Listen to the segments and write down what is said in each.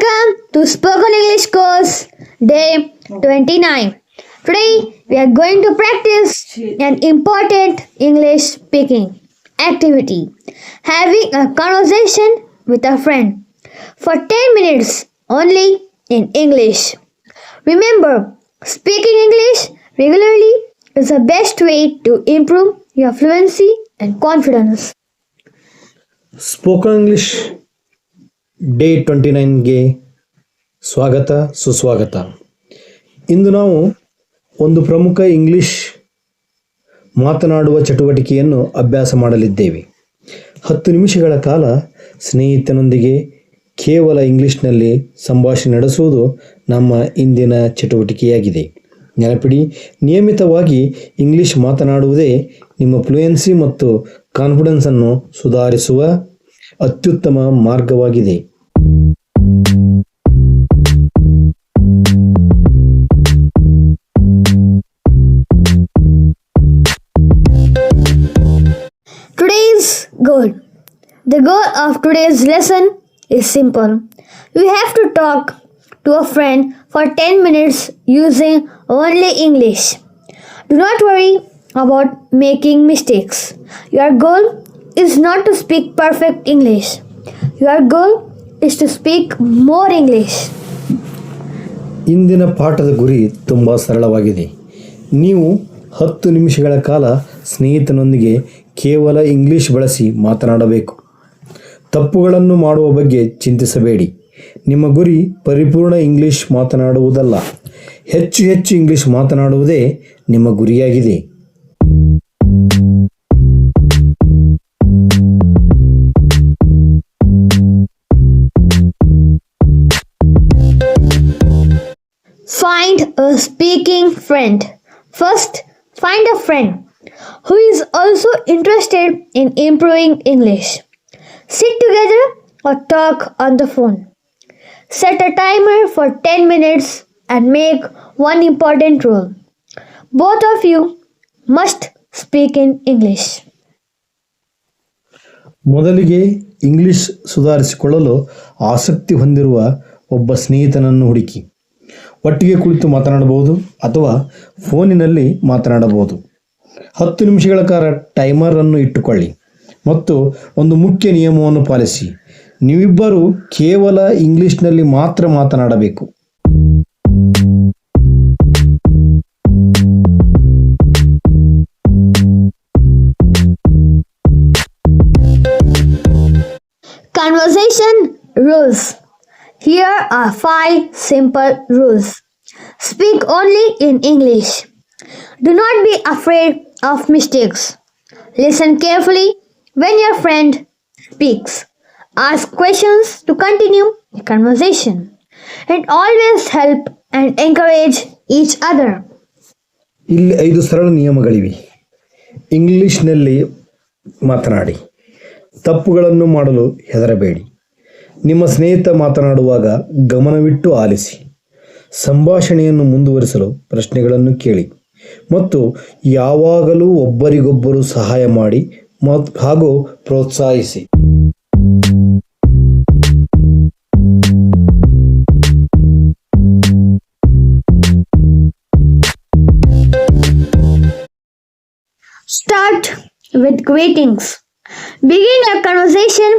Welcome to Spoken English course day 29. Today we are going to practice an important English speaking activity, having a conversation with a friend for 10 minutes only in English. Remember, speaking English regularly is the best way to improve your fluency and confidence. Spoken English day 29ಗೆ ಸ್ವಾಗತ ಸುಸ್ವಾಗತ. ಇಂದು ನಾವು ಒಂದು ಪ್ರಮುಖ English ಮಾತನಾಡುವ ಚಟುವಟಿಕೆಯನ್ನು ಅಭ್ಯಾಸ ಮಾಡಲಿದ್ದೇವೆ. 10 ನಿಮಿಷಗಳ ಕಾಲ ಸ್ನೇಹಿತನೊಂದಿಗೆ ಕೇವಲ ಇಂಗ್ಲಿಷ್ನಲ್ಲಿ ಸಂಭಾಷಣೆ ನಡೆಸುವುದು ನಮ್ಮ ಇಂದಿನ ಚಟುವಟಿಕೆಯಾಗಿದೆ. ನೆನಪಿಡಿ, ನಿಯಮಿತವಾಗಿ ಇಂಗ್ಲಿಷ್ ಮಾತನಾಡುವುದೇ ನಿಮ್ಮ ಫ್ಲೂಯೆನ್ಸಿ ಮತ್ತು ಕಾನ್ಫಿಡೆನ್ಸನ್ನು ಸುಧಾರಿಸುವ ಅತ್ಯುತ್ತಮ ಮಾರ್ಗವಾಗಿದೆ. Today's goal. The goal of today's lesson is simple. You have to talk to a friend for 10 minutes using only English. Do not worry about making mistakes. Your goal is not to speak perfect English. Your goal is to speak more English. ಇಂದಿನ ಪಾಠದ ಗುರಿ ತುಂಬ ಸರಳವಾಗಿದೆ. ನೀವು 10 ನಿಮಿಷಗಳ ಕಾಲ ಸ್ನೇಹಿತನೊಂದಿಗೆ ಕೇವಲ English ಬಳಸಿ ಮಾತನಾಡಬೇಕು. ತಪ್ಪುಗಳನ್ನು ಮಾಡುವ ಬಗ್ಗೆ ಚಿಂತಿಸಬೇಡಿ. ನಿಮ್ಮ ಗುರಿ ಪರಿಪೂರ್ಣ ಇಂಗ್ಲಿಷ್ ಮಾತನಾಡುವುದಲ್ಲ, ಹೆಚ್ಚು ಇಂಗ್ಲಿಷ್ ಮಾತನಾಡುವುದೇ ನಿಮ್ಮ ಗುರಿಯಾಗಿದೆ. Find a speaking friend. First, find a friend who is also interested in improving English. Sit together or talk on the phone. Set a timer for 10 minutes and make one important rule. Both of you must speak in English. ಮೊದಲಿಗೆ English ಸುಧಾರಿಸಿಕೊಳ್ಳಲು ಆಸಕ್ತಿ ಹೊಂದಿರುವ ಒಬ್ಬ ಸ್ನೇಹಿತನನ್ನು ಹುಡುಕಿ. ಒಟ್ಟಿಗೆ ಕುಳಿತು ಮಾತನಾಡಬಹುದು ಅಥವಾ ಫೋನಿನಲ್ಲಿ ಮಾತನಾಡಬಹುದು. 10 ನಿಮಿಷಗಳ ಕಾಲ ಟೈಮರ್ ಅನ್ನು ಇಟ್ಟುಕೊಳ್ಳಿ ಮತ್ತು ಒಂದು ಮುಖ್ಯ ನಿಯಮವನ್ನು ಪಾಲಿಸಿ. ನೀವಿಬ್ಬರು ಕೇವಲ ಇಂಗ್ಲಿಷ್ನಲ್ಲಿ ಮಾತ್ರ ಮಾತನಾಡಬೇಕು. Conversation rules. Here are 5 simple rules. Speak only in English. Do not be afraid of mistakes. Listen carefully when your friend speaks. Ask questions to continue the conversation. And always help and encourage each other. ಇಲ್ಲಿ 5 ಸರಳ ನಿಯಮಗಳಿವೆ. ಇಂಗ್ಲಿಷ್ನಲ್ಲಿ ಮಾತನಾಡಿ. ತಪ್ಪುಗಳನ್ನು ಮಾಡಲು ಹೆದರಬೇಡಿ. ನಿಮ್ಮ ಸ್ನೇಹಿತ ಮಾತನಾಡುವಾಗ ಗಮನವಿಟ್ಟು ಆಲಿಸಿ. ಸಂಭಾಷಣೆಯನ್ನು ಮುಂದುವರಿಸಲು ಪ್ರಶ್ನೆಗಳನ್ನು ಕೇಳಿ ಮತ್ತು ಯಾವಾಗಲೂ ಒಬ್ಬರಿಗೊಬ್ಬರು ಸಹಾಯ ಮಾಡಿ ಹಾಗೂ ಪ್ರೋತ್ಸಾಹಿಸಿ. Start with greetings. Begin your conversation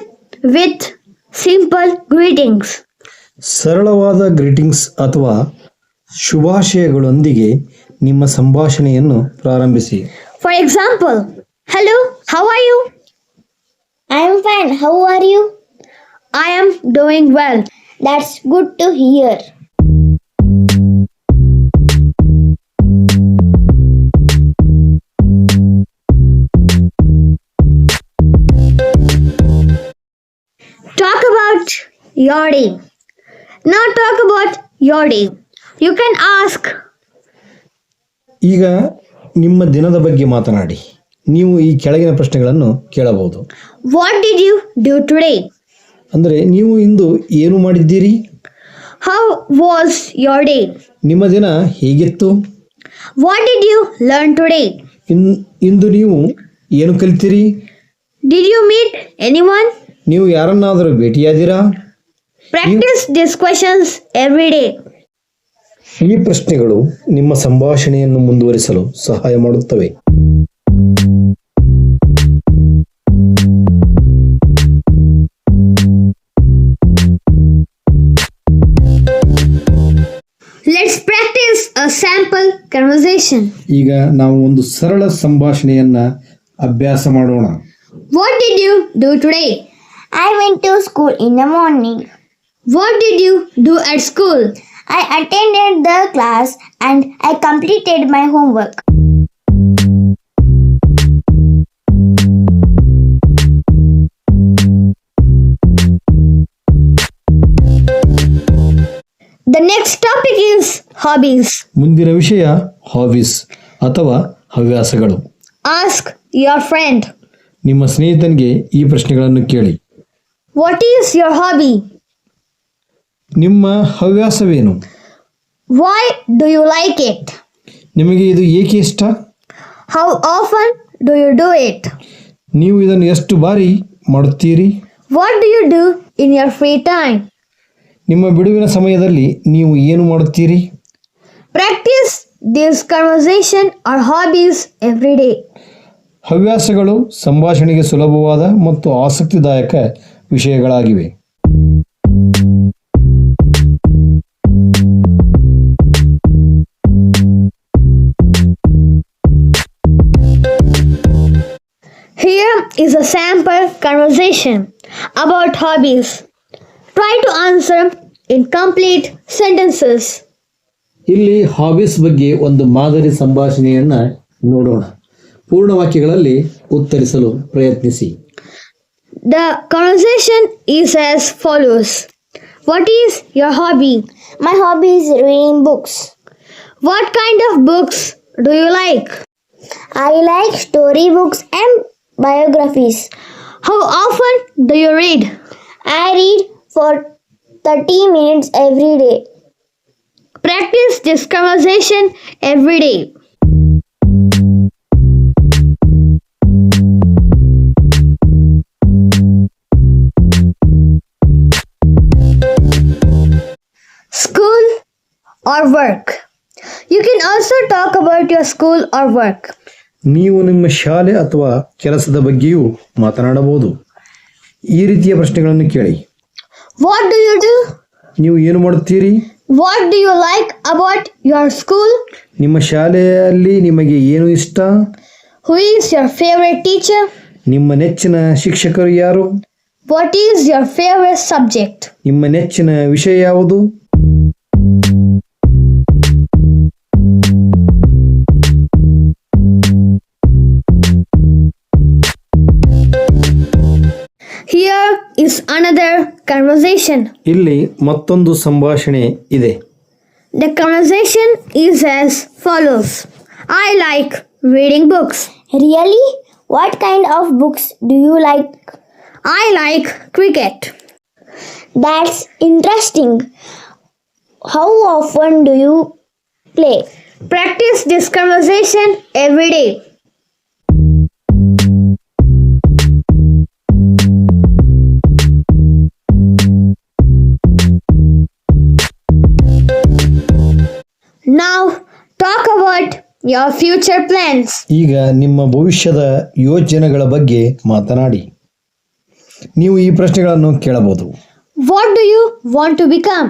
with simple greetings. ಸರಳವಾದ ಗ್ರೀಟಿಂಗ್ಸ್ ಅಥವಾ ಶುಭಾಶಯಗಳೊಂದಿಗೆ ನಿಮ್ಮ ಸಂಭಾಷಣೆಯನ್ನು ಪ್ರಾರಂಭಿಸಿ. For example, hello, how are you? I am fine. How are you? I am doing well. That's good to hear. Talk about your day. Now talk about your day. You can ask, ಈಗ ನಿಮ್ಮ ದಿನದ ಬಗ್ಗೆ ಮಾತನಾಡಿ. ನೀವು ಈ ಕೆಳಗಿನ ಪ್ರಶ್ನೆಗಳನ್ನು ಕೇಳಬಹುದು. what did you do today? ಅಂದರೆ ನೀವು ಇಂದು ಏನು ಮಾಡಿದ್ದೀರಿ? How was your day? ನಿಮ್ಮ ದಿನ ಹೇಗಿತ್ತು? What did you learn today? ಇಂದು ನೀವು ಏನು ಕಲಿತಿರಿ? Did you meet anyone? ನೀವು ಯಾರನ್ನಾದರೂ ಭೇಟಿಯಾದಿರಾ? Practice these questions every day. ಈ ಪ್ರಶ್ನೆಗಳು ನಿಮ್ಮ ಸಂಭಾಷಣೆಯನ್ನು ಮುಂದುವರಿಸಲು ಸಹಾಯ ಮಾಡುತ್ತವೆ. Let's practice a sample conversation. ಈಗ ನಾವು ಒಂದು ಸರಳ ಸಂಭಾಷಣೆಯನ್ನ ಅಭ್ಯಾಸ ಮಾಡೋಣ. What did you do today? I went to school in the morning. What did you do at school? I attended the class and I completed my homework. The next topic is hobbies. ಮುಂದಿನ ವಿಷಯ hobbies ಅಥವಾ ಹವ್ಯಾಸಗಳು. Ask your friend, ನಿಮ್ಮ ಸ್ನೇಹಿತನಿಗೆ ಈ ಪ್ರಶ್ನೆಗಳನ್ನು ಕೇಳಿ. what is your hobby? ನಿಮ್ಮ ಹವ್ಯಾಸವೇನು? Why do you like it? ನಿಮಗೆ ಇದು ಏಕೆ ಇಷ್ಟ? How often do you do it? ನೀವು ಇದನ್ನು ಎಷ್ಟು ಬಾರಿ ಮಾಡುತ್ತೀರಿ? What do you do in your free time? ನಿಮ್ಮ ಬಿಡುವಿನ ಸಮಯದಲ್ಲಿ ನೀವು ಏನು ಮಾಡುತ್ತೀರಿ? Practice this conversation or hobbies every day. ಹವ್ಯಾಸಗಳು ಸಂಭಾಷಣೆಗೆ ಸುಲಭವಾದ ಮತ್ತು ಆಸಕ್ತಿದಾಯಕ ವಿಷಯಗಳಾಗಿವೆ. Here is a sample conversation about hobbies. Try to answer in complete sentences. ಇಲ್ಲಿ ಹಾಬೀಸ್ ಬಗ್ಗೆ ಒಂದು ಮಾದರಿ ಸಂಭಾಷಣೆಯನ್ನ ನೋಡೋಣ. ಪೂರ್ಣ ವಾಕ್ಯಗಳಲ್ಲಿ ಉತ್ತರಿಸಲು ಪ್ರಯತ್ನಿಸಿ. The conversation is as follows. What is your hobby? My hobby is reading books. What kind of books do you like? I like story books and biographies. How often do you read? I read for 30 minutes every day. Practice this conversation every day. School or work. You can also talk about your school or work. ನೀವು ನಿಮ್ಮ ಶಾಲೆ ಅಥವಾ ಕೆಲಸದ ಬಗ್ಗೆಯೂ ಮಾತನಾಡಬಹುದು. ಈ ರೀತಿಯ ಪ್ರಶ್ನೆಗಳನ್ನು ಕೇಳಿ. What do you do? ನೀವು ಏನು ಮಾಡುತ್ತೀರಿ? What do you like about your school? ನಿಮ್ಮ ಶಾಲೆಯಲ್ಲಿ ನಿಮಗೆ ಏನು ಇಷ್ಟ? Who is your favorite teacher? ನಿಮ್ಮ ನೆಚ್ಚಿನ ಶಿಕ್ಷಕರು ಯಾರು? What is your favorite subject? ನಿಮ್ಮ ನೆಚ್ಚಿನ ವಿಷಯ ಯಾವುದು? Here is another conversation. ಇಲ್ಲಿ ಮತ್ತೊಂದು ಸಂಭಾಷಣೆ ಇದೆ. The conversation is as follows. I like reading books. Really? What kind of books do you like? I like cricket. That's interesting. How often do you play? Practice this conversation every day. Now talk about your future plans. ಈಗ ನಿಮ್ಮ ಭವಿಷ್ಯದ ಯೋಜನೆಗಳ ಬಗ್ಗೆ ಮಾತನಾಡಿ. ನೀವು ಈ ಪ್ರಶ್ನೆಗಳನ್ನು ಕೇಳಬಹುದು. What do you want to become?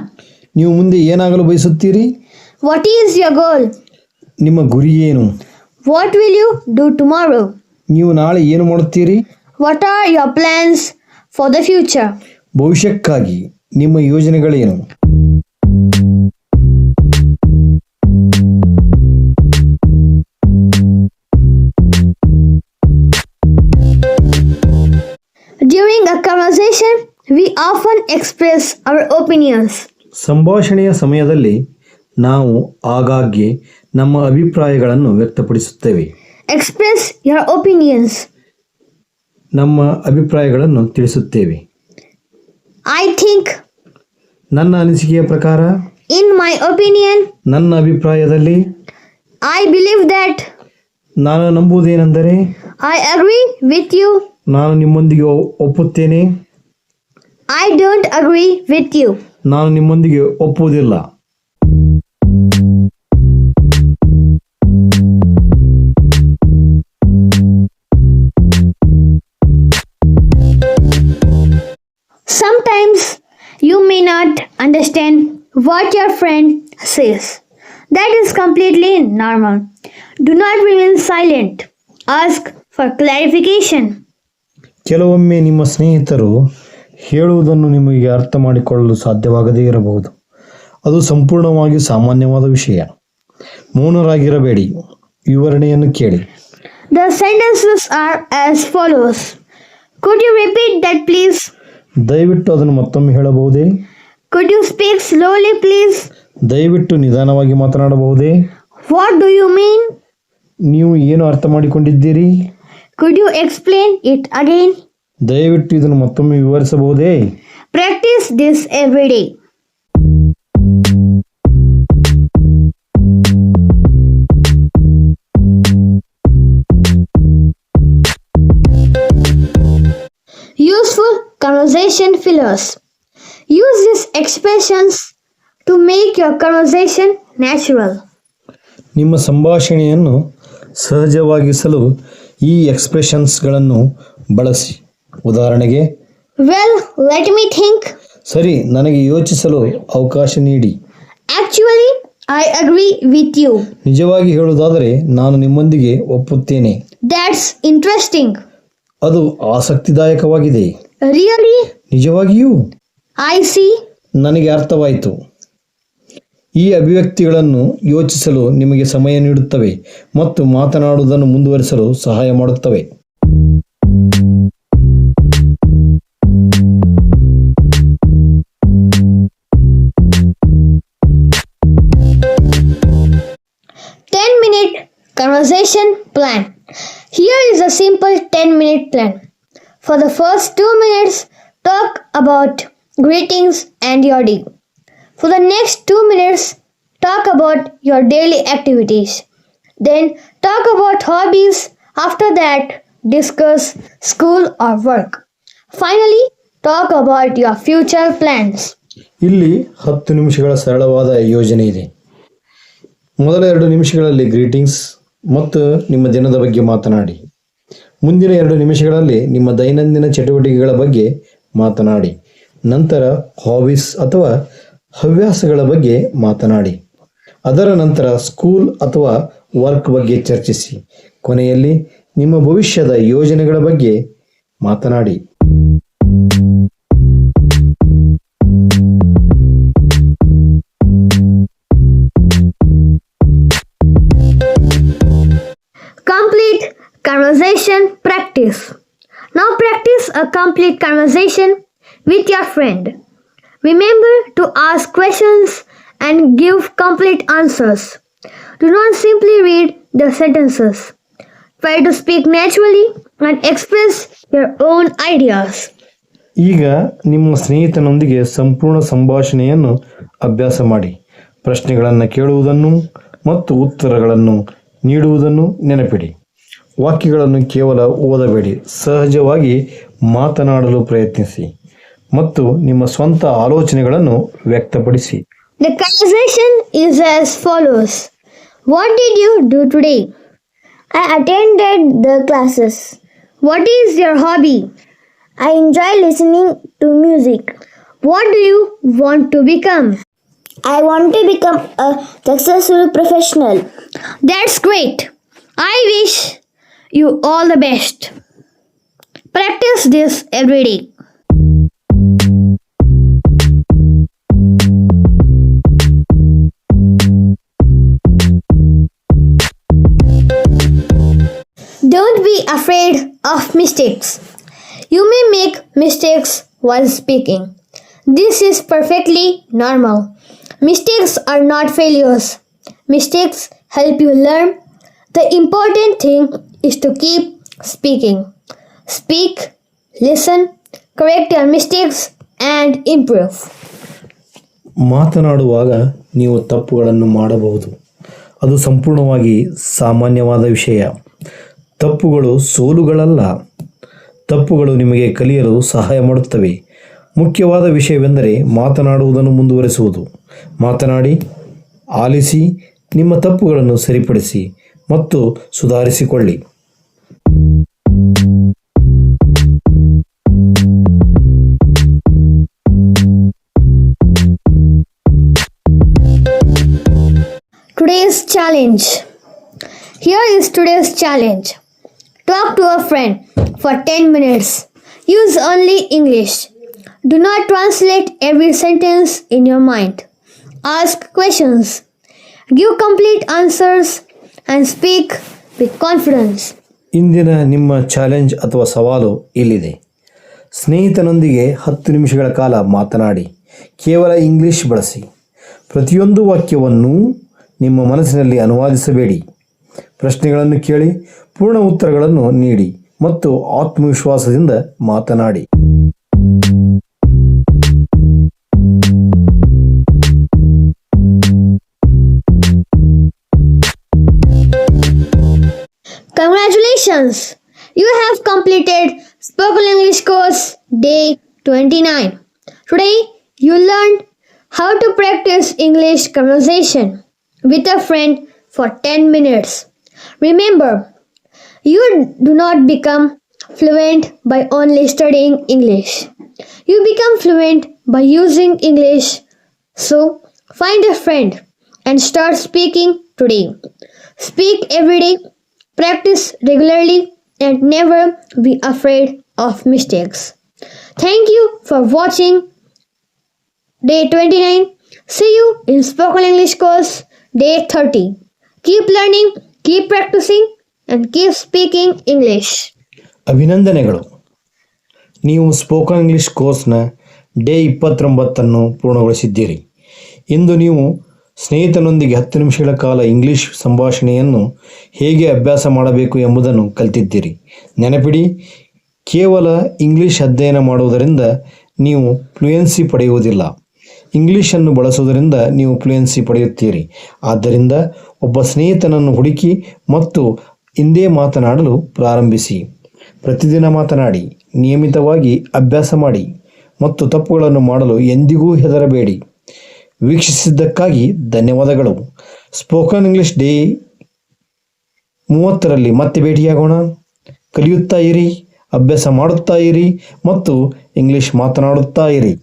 ನೀವು ಮುಂದೆ ಏನಾಗಲು ಬಯಸುತ್ತೀರಿ? What is your goal? ನಿಮ್ಮ ಗುರಿ ಏನು? What will you do tomorrow? ನೀವು ನಾಳೆ ಏನು ಮಾಡುತ್ತೀರಿ? What are your plans for the future? ಭವಿಷ್ಯಕ್ಕಾಗಿ ನಿಮ್ಮ ಯೋಜನೆಗಳೇನು? During a conversation, we often express our opinions. ಸಂಭಾಷಣೆಯ ಸಮಯದಲ್ಲಿ ನಾವು ಆಗಾಗ್ಗೆ ನಮ್ಮ ಅಭಿಪ್ರಾಯಗಳನ್ನು ವ್ಯಕ್ತಪಡಿಸುತ್ತೇವೆ. Express your opinions. ನಮ್ಮ ಅಭಿಪ್ರಾಯಗಳನ್ನು ತಿಳಿಸುತ್ತೇವೆ. I think, ನನ್ನ ಅನಿಸಿಕೆಯ ಪ್ರಕಾರ, in my opinion, ನನ್ನ ಅಭಿಪ್ರಾಯದಲ್ಲಿ, I believe that, ನಾನು ನಂಬುವುದೇನೆಂದರೆ, I agree with you. ನಾನು ನಿಮ್ಮೊಂದಿಗೆ ಒಪ್ಪುತ್ತೇನೆ. I don't agree with you. ನಾನು ನಿಮ್ಮೊಂದಿಗೆ ಒಪ್ಪುವುದಿಲ್ಲ. Sometimes you may not understand what your friend says. That is completely normal. Do not remain silent. Ask for clarification. ಕೆಲವೊಮ್ಮೆ ನಿಮ್ಮ ಸ್ನೇಹಿತರು ಹೇಳುವುದನ್ನು ನಿಮಗೆ ಅರ್ಥ ಮಾಡಿಕೊಳ್ಳಲು ಸಾಧ್ಯವಾಗದೇ ಇರಬಹುದು. ಅದು ಸಂಪೂರ್ಣವಾಗಿ ಸಾಮಾನ್ಯವಾದ ವಿಷಯ. ಮೌನರಾಗಿರಬೇಡಿ, ವಿವರಣೆಯನ್ನು ಕೇಳಿ. The sentences are as follows. Could you repeat that, please? ದಯವಿಟ್ಟು ಅದನ್ನು ಮತ್ತೊಮ್ಮೆ ಹೇಳಬಹುದೇ? Could you speak slowly, please? ದಯವಿಟ್ಟು ನಿಧಾನವಾಗಿ ಮಾತನಾಡಬಹುದೇ? What do you mean? ನೀವು ಏನು ಅರ್ಥ ಮಾಡಿಕೊಂಡಿದ್ದೀರಿ? Could you explain it again? ದಯವಿಟ್ಟು ಇದನ್ನು ಮತ್ತೊಮ್ಮೆ ವಿವರಿಸಬಹುದೇ? Practice this every day. Useful conversation fillers. Use these expressions to make your conversation natural. ನಿಮ್ಮ ಸಂಭಾಷಣೆಯನ್ನು ಸಹಜವಾಗಿಸಲು ಈ ಎಕ್ಸ್ಪ್ರೆಷನ್ಸ್ಗಳನ್ನು ಬಳಸಿ. ಉದಾಹರಣೆಗೆ, Well, let me think. ಸರಿ, ನನಗೆ ಯೋಚಿಸಲು ಅವಕಾಶ ನೀಡಿ. Actually, I agree with you. ನಿಜವಾಗಿ ಹೇಳುವುದಾದರೆ ನಾನು ನಿಮ್ಮೊಂದಿಗೆ ಒಪ್ಪುತ್ತೇನೆ. That's interesting. ಅದು ಆಸಕ್ತಿದಾಯಕವಾಗಿದೆ. Really? ನಿಜವಾಗಿಯೂ? I see. ನನಗೆ ಅರ್ಥವಾಯಿತು. ಈ ಅಭಿವ್ಯಕ್ತಿಗಳನ್ನು ಯೋಚಿಸಲು ನಿಮಗೆ ಸಮಯ ನೀಡುತ್ತವೆ ಮತ್ತು ಮಾತನಾಡುವುದನ್ನು ಮುಂದುವರಿಸಲು ಸಹಾಯ ಮಾಡುತ್ತವೆ. Conversation plan. Here is a simple 10-minute plan. For the first 2 minutes, talk about greetings and your day. For the next 2 minutes, talk about your daily activities. Then talk about hobbies. After that, discuss school or work. Finally, talk about your future plans. ಇಲ್ಲಿ 10 ನಿಮಿಷಗಳ ಸರಳವಾದ ಯೋಜನೆ ಇದೆ. ಮೊದಲ 2 ನಿಮಿಷಗಳಲ್ಲಿ greetings ಮತ್ತು ನಿಮ್ಮ ದಿನದ ಬಗ್ಗೆ ಮಾತನಾಡಿ. ಮುಂದಿನ 2 ನಿಮಿಷಗಳಲ್ಲಿ ನಿಮ್ಮ ದೈನಂದಿನ ಚಟುವಟಿಕೆಗಳ ಬಗ್ಗೆ ಮಾತನಾಡಿ. ನಂತರ ಹಾಬೀಸ್ ಅಥವಾ ಹವ್ಯಾಸಗಳ ಬಗ್ಗೆ ಮಾತನಾಡಿ. ಅದರ ನಂತರ ಸ್ಕೂಲ್ ಅಥವಾ ವರ್ಕ್ ಬಗ್ಗೆ ಚರ್ಚಿಸಿ. ಕೊನೆಯಲ್ಲಿ ನಿಮ್ಮ ಭವಿಷ್ಯದ ಯೋಜನೆಗಳ ಬಗ್ಗೆ ಮಾತನಾಡಿ. Complete conversation practice. Now practice a complete conversation with your friend. Remember to ask questions and give complete answers. Do not simply read the sentences. Try to speak naturally and express your own ideas. ಈಗ ನಿಮ್ಮ ಸ್ನೇಹಿತನೊಂದಿಗೆ ಸಂಪೂರ್ಣ ಸಂಭಾಷಣೆಯನ್ನು ಅಭ್ಯಾಸ ಮಾಡಿ. ಪ್ರಶ್ನೆಗಳನ್ನು ಕೇಳುವುದನ್ನು ಮತ್ತು ಉತ್ತರಗಳನ್ನು ನೀಡುವುದನ್ನು ನೆನಪಿಡಿ. ವಾಕ್ಯಗಳನ್ನು ಕೇವಲ ಓದಬೇಡಿ, ಸಹಜವಾಗಿ ಮಾತನಾಡಲು ಪ್ರಯತ್ನಿಸಿ ಮತ್ತು ನಿಮ್ಮ ಸ್ವಂತ ಆಲೋಚನೆಗಳನ್ನು ವ್ಯಕ್ತಪಡಿಸಿ. The conversation is as follows. What did you do today? I attended the classes. What is your hobby? I enjoy listening to music. What do you want to become? I want to become a successful professional. That's great. I wish you all the best. Practice this every day. Don't be afraid of mistakes. You may make mistakes while speaking. This is perfectly normal. Mistakes are not failures. Mistakes help you learn. The important thing is to keep speaking. Speak, listen, correct your mistakes, and improve. ಮಾತನಾಡುವಾಗ ನೀವು ತಪ್ಪುಗಳನ್ನು ಮಾಡಬಹುದು. ಅದು ಸಂಪೂರ್ಣವಾಗಿ ಸಾಮಾನ್ಯವಾದ ವಿಷಯ. ತಪ್ಪುಗಳು ಸೋಲುಗಳಲ್ಲ. ತಪ್ಪುಗಳು ನಿಮಗೆ ಕಲಿಯಲು ಸಹಾಯ ಮಾಡುತ್ತವೆ ಮುಖ್ಯವಾದ ವಿಷಯವೆಂದರೆ ಮಾತನಾಡುವುದನ್ನು ಮುಂದುವರಿಸುವುದು. ಮಾತನಾಡಿ, ಆಲಿಸಿ, ನಿಮ್ಮ ತಪ್ಪುಗಳನ್ನು ಸರಿಪಡಿಸಿ ಮತ್ತು ಸುಧಾರಿಸಿಕೊಳ್ಳಿ. Today's challenge. Here is today's challenge. Talk to a friend for 10 minutes. Use only English. Do not translate every sentence in your mind. Ask questions. Give complete answers and speak with confidence. ಇಂದಿನ ನಿಮ್ಮ challenge ಅಥವಾ ಸವಾಲು ಇಲ್ಲಿದೆ. ಸ್ನೇಹಿತನೊಂದಿಗೆ 10 ನಿಮಿಷಗಳ ಕಾಲ ಮಾತನಾಡಿ. ಕೇವಲ English ಬಳಸಿ. ಪ್ರತಿಯೊಂದು ವಾಕ್ಯವನ್ನೂ ನಿಮ್ಮ ಮನಸ್ಸಿನಲ್ಲಿ ಅನುವಾದಿಸಬೇಡಿ. ಪ್ರಶ್ನೆಗಳನ್ನು ಕೇಳಿ, ಪೂರ್ಣ ಉತ್ತರಗಳನ್ನು ನೀಡಿ ಮತ್ತು ಆತ್ಮವಿಶ್ವಾಸದಿಂದ ಮಾತನಾಡಿ. Congratulations! You have completed Spoken English course day 29. Today you learned how to practice English conversation with a friend for 10 minutes. Remember, you do not become fluent by only studying English. You become fluent by using English. So, find a friend and start speaking today. Speak every day, practice regularly, and never be afraid of mistakes. Thank you for watching day 29. See you in Spoken English course day 30. Keep learning, keep practicing, and keep speaking English. ಅಭಿನಂದನೆಗಳು. ನೀವು spoken English ಕೋರ್ಸ್ನ day 29 ಪೂರ್ಣಗೊಳಿಸಿದ್ದೀರಿ. ಇಂದು ನೀವು ಸ್ನೇಹಿತನೊಂದಿಗೆ 10 ನಿಮಿಷಗಳ ಕಾಲ English ಸಂಭಾಷಣೆಯನ್ನು ಹೇಗೆ ಅಭ್ಯಾಸ ಮಾಡಬೇಕು ಎಂಬುದನ್ನು ಕಲಿತಿದ್ದೀರಿ. ನೆನಪಿಡಿ, ಕೇವಲ ಇಂಗ್ಲಿಷ್ ಅಧ್ಯಯನ ಮಾಡುವುದರಿಂದ ನೀವು ಫ್ಲೂಯೆನ್ಸಿ ಪಡೆಯುವುದಿಲ್ಲ. ಇಂಗ್ಲಿಷನ್ನು ಬಳಸುವುದರಿಂದ ನೀವು ಫ್ಲೂಯೆನ್ಸಿ ಪಡೆಯುತ್ತೀರಿ. ಆದ್ದರಿಂದ ಒಬ್ಬ ಸ್ನೇಹಿತನನ್ನು ಹುಡುಕಿ ಮತ್ತು ಇಂದೇ ಮಾತನಾಡಲು ಪ್ರಾರಂಭಿಸಿ. ಪ್ರತಿದಿನ ಮಾತನಾಡಿ, ನಿಯಮಿತವಾಗಿ ಅಭ್ಯಾಸ ಮಾಡಿ ಮತ್ತು ತಪ್ಪುಗಳನ್ನು ಮಾಡಲು ಎಂದಿಗೂ ಹೆದರಬೇಡಿ. ವೀಕ್ಷಿಸಿದ್ದಕ್ಕಾಗಿ ಧನ್ಯವಾದಗಳು. ಸ್ಪೋಕನ್ ಇಂಗ್ಲಿಷ್ ಡೇ 30ರಲ್ಲಿ ಮತ್ತೆ ಭೇಟಿಯಾಗೋಣ. ಕಲಿಯುತ್ತಾ ಇರಿ, ಅಭ್ಯಾಸ ಮಾಡುತ್ತಾ ಇರಿ ಮತ್ತು ಇಂಗ್ಲಿಷ್ ಮಾತನಾಡುತ್ತಾ ಇರಿ.